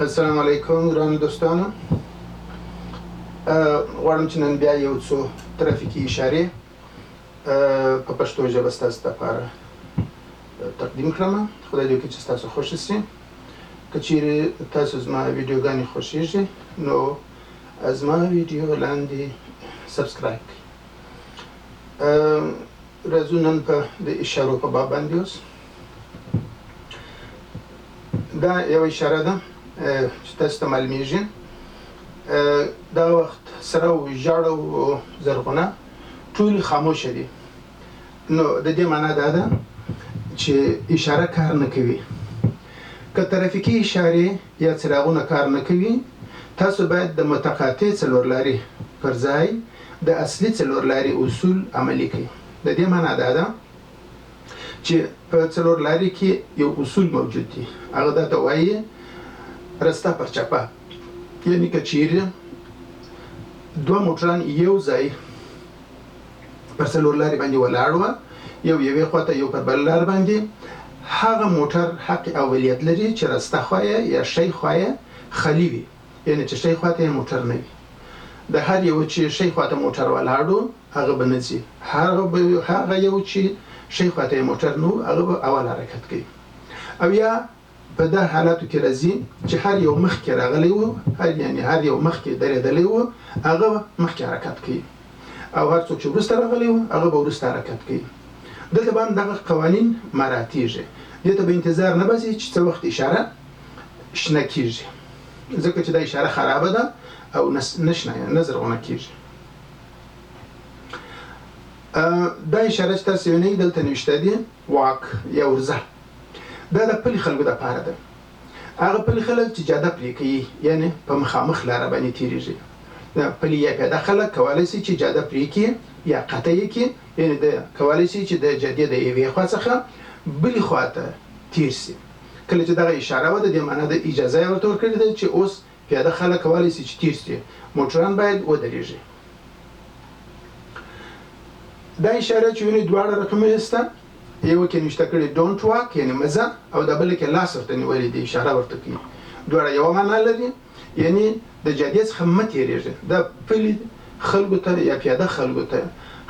السلام علیکم ګرانو دوستانو. غواړم چې نن بیا یو څو ترافیکي اشارې په پښتو ژبه ستاسو لپاره تقدیم کړم. خدای دې وکړي چې ستاسو خوښ شي. که چیرې تاسو زما ویډیوګانې خوښیږي نو زما ویډیو لاندې سبسکرایب کړئ. راځو نن په د اشارو په باب باندې اوس. دا یو اشاره ده چې تاسو ته معلومیږي. دا وخت سره و ژړ او زرغونه ټول خاموشه دي. نو د دې معنا دا ده چې اشاره کار نه کوي. که ترافیکي اشارې یا څراغونه کار نه کوي، تاسو باید د متقاطع څلورلارې پر ځای د اصلي څلورلارې اصول عملي کړئ. د دې معنا دا ده چې په څلورلارې کې یو اصول موجود دي. هغه دا ته وایي رسته پر چپه. یعنی که چیرې دوه موټران یو ځای پر څلورلارې باندې ولاړ وه، یو یوې خواته یو پر بل لار باندې، هغه موټر حق اولیت لري چې رسته خوا یا شی خوا خالي وي. یعنی چې شی خواته یې موټر نه وي. د هر یو چې شی خواته موټر ولاړو هغه به نه ځي. هغه یو چې شی خواته یې موټر نه و هغه به اول حرکت کوي. او یا په دا حالاتو کې راځي چې هر یو مخکې راغلی و، هر یو مخکې درېدلی و، هغه مخکې حرکت کوي. او هر څوک چې وروسته راغلی و هغه به وروسته حرکت کوي. دلته به هم دغه قوانین مراعاتېږي. دې ته به انتظار نه باسي چې څه وخت اشاره شنه کېږي، ځکه چې دا اشاره خرابه ده او نه زرغونه کېږي. دا اشاره چې تاسو وینئ دلته نوشته دي واک یا ورځه. دا د پلي خلکو دپاره ده. هغه پلي خلک چې جاده پرې کوي، یعنې په مخامخ لاره باندې تېرېږي. پلي یا پیاده خلک کولی شي چې جاده پرې کړي یا قطع یې کړي. یعنې کولی شي چې د جادې د یوې خوا څخه بلې خوا ته تېر شي. کله چې دغه اشاره وه، د دې معنا د اجازه یې ورته ورکړې ده چې اوس پیاده خلک کولی شي چې تېر شي، موټران باید ودرېږي. دا اشاره چې وینئ دواړه رقمونه شته. یو کې نوشته کړي ډونټ واک یعنې مه ځه، او د بله کې لاس ورته نیولی دی، اشاره ورته کوي. دواړه یوه معنا لري، یعنې د جادې څخه مه تېرېږي. دا پلي خلکو ته یا پیاده خلکو ته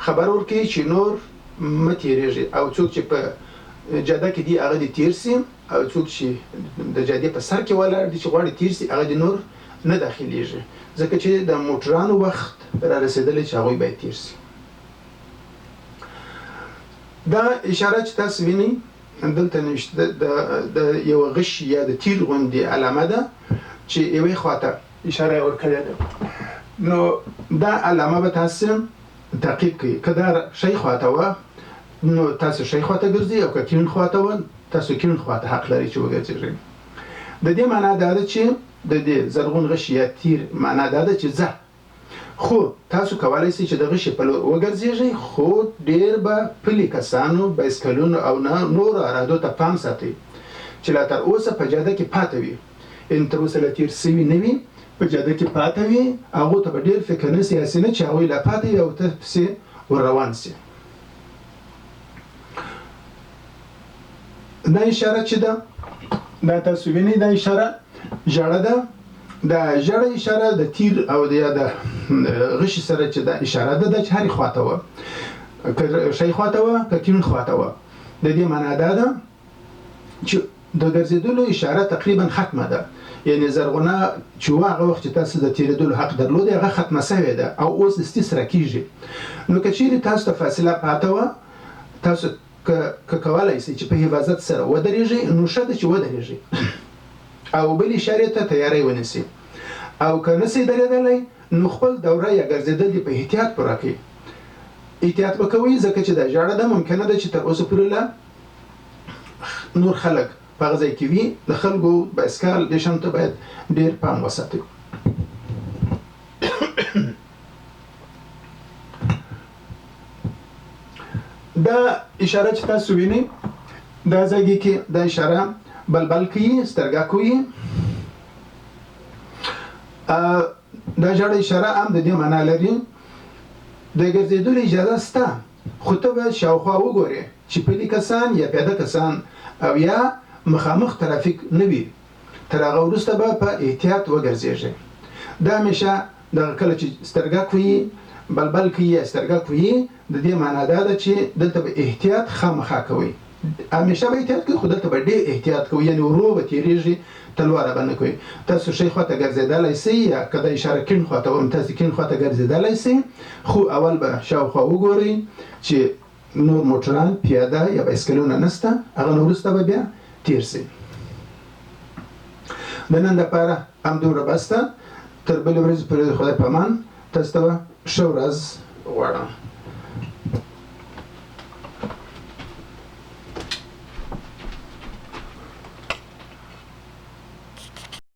خبر ورکوي چې نور مه تېرېږي، او څوک چې په جاده کې دی هغه دې تېر شي، او څوک چې د جادې په سر کې ولاړ دي چې غواړي تېر شي هغه دې نور نه داخلېږي، ځکه چې د موټرانو وخت را رسېدلی چې هغوی باید تېر شي. دا اشاره چې تاسو وینئ دلته نوشته د یو غش یا د تیر غوندې علامه ده چې یوې خواته اشاره یې ورکړې ده. نو دا علامه به تاسو تعقیب کړئ. که دا شی خواته وه نو تاسو شی خواته ګرځئ، او که کیڼ خواته وه تاسو کیڼ خواته حق لرئ چې وګرځېږئ. د دې معنا دا ده چې د دې زرغون غش یا تیر معنا دا ده چې ځه، خو تاسو کولی شئ چې د غشي په لور وګرځېږئ، خو ډېر به پلي کسانو، بایسکلونو او نورو ارادو ته پام ساتئ چې لا تر اوسه په جاده کې پاته وي. یعنې تر اوسه لا تېر سوي نه وي، په جاده کې پاته وي. هغو ته به ډېر فکر نه سي هسې نه چې هغوی لا پاته وي او ته پسې ور روان سي. دا اشاره چې ده دا تاسو وینئ، دا اشاره ژړه ده. دا ژړه اشاره د تیر او یا د غشي سره چې دا اشاره ده چې هرې خواته وه، که شی خواته وه که کیڼ خواته وه. د دې معنا دا ده چې د ګرځېدلو اشاره تقریبا ختمه ده. یعنې زرغونه چې وه هغه وخت چې تاسو د تېرېدلو حق درلودی هغه ختمه سوې ده او اوس دستي سره کېږي. نو که چیرې تاسو ته فاصله پاته وه، تاسو که کولی شئ چې په حفاظت سره ودرېږئ نو ښه ده چې ودرېږئ او بلې اشارې ته تیاری ونیسئ. او که نه سئ درېدلی نو خپل دوره یا ګرځېدل دې په احتیاط پوره کړئ. احتیاط به کوئ ځکه چې دا ژړه ده ممکنه ده چې تر اوسه پورې له نور خلک په هغه ځای کې وي. د خلکو بایسکل دې شیانو ته باید ډېر پام وساتئ. دا اشاره چې تاسو وینئ دا ځای کې دا اشاره بلبل کوي، سترګه کوي. دا ژړه اشاره هم د دې معنا لري د ګرځېدلو اجازه شته، خو ته به شاوخوا وګورې چې پلي کسان یا پیاده کسان او یا مخامخ ترافیک نه وي، تر هغه وروسته به په احتیاط وګرځېږئ. دا همیشه دغه کله چې سترګک وي بلبل کوي یا سترګک وي، د دې معنا دا ده چې دلته به احتیاط خامخا کوئ. همیشه به احتیاط کوئ، خو دلته به ډېر احتیاط کوئ، یعنې ورو به تېرېږي، تلواره به نه کوئ. تاسو ښي خواته ګرځېدلی سئ یا که دا اشاره کیڼ خواته وم تاسو کیڼ خواته ګرځېدلی سئ، خو اول به شاوخوا وګورئ چې نور موټران پیاده یا بایسکلونه نشته، هغه نه وروسته به بیا تېر سئ. د نن دپاره همدومره بس ده. تر بلې ورځې پورې د خدای په امان، تاسو ته به ښه ورځ غواړم.